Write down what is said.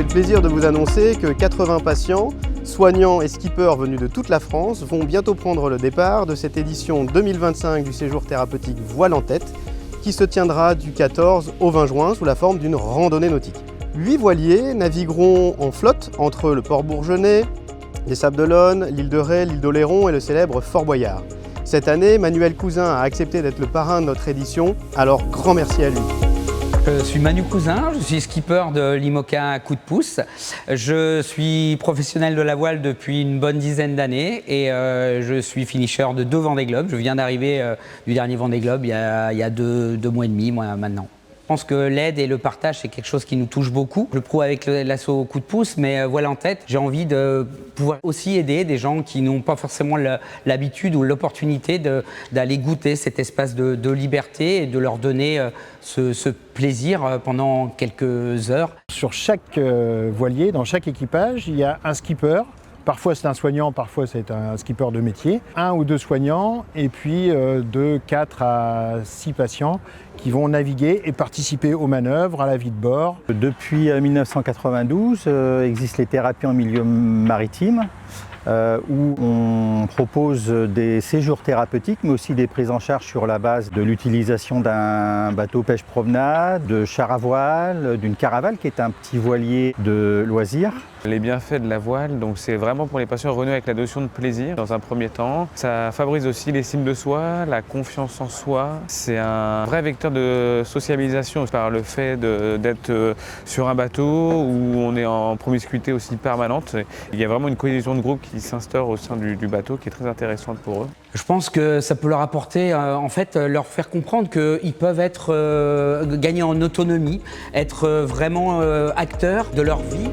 le plaisir de vous annoncer que 80 patients, soignants et skippers venus de toute la France vont bientôt prendre le départ de cette édition 2025 du séjour thérapeutique Voile en tête qui se tiendra du 14 au 20 juin sous la forme d'une randonnée nautique. 8 voiliers navigueront en flotte entre le port bourgeonnais, les Sables d'Olonne, l'île de Ré, l'île d'Oléron et le célèbre Fort Boyard. Cette année, Manuel Cousin a accepté d'être le parrain de notre édition, alors grand merci à lui. Je suis Manu Cousin, je suis skipper de l'IMOCA Coup de Pouce. Je suis professionnel de la voile depuis une bonne dizaine d'années et je suis finisher de 2 Vendée Globe. Je viens d'arriver du dernier Vendée Globe il y a deux mois et demi maintenant. Je pense que l'aide et le partage, c'est quelque chose qui nous touche beaucoup. Je le prouve avec l'asso Coup de Pouce, mais Voile en tête, j'ai envie de pouvoir aussi aider des gens qui n'ont pas forcément l'habitude ou l'opportunité d'aller goûter cet espace de liberté et de leur donner ce plaisir pendant quelques heures. Sur chaque voilier, dans chaque équipage, il y a un skipper. Parfois c'est un soignant, parfois c'est un skipper de métier. 1 ou 2 soignants et puis de 4 à 6 patients qui vont naviguer et participer aux manœuvres, à la vie de bord. Depuis 1992, existent les thérapies en milieu maritime où on propose des séjours thérapeutiques mais aussi des prises en charge sur la base de l'utilisation d'un bateau pêche-promenade, de char à voile, d'une caravale qui est un petit voilier de loisirs. Les bienfaits de la voile, donc c'est vraiment pour les patients renouer avec la notion de plaisir dans un premier temps. Ça favorise aussi l'estime de soi, la confiance en soi. C'est un vrai vecteur de sociabilisation par le fait d'être sur un bateau où on est en promiscuité aussi permanente. Il y a vraiment une cohésion de groupe qui s'instaure au sein du bateau qui est très intéressante pour eux. Je pense que ça peut leur apporter, en fait, leur faire comprendre qu'ils peuvent être gagner en autonomie, être vraiment acteurs de leur vie.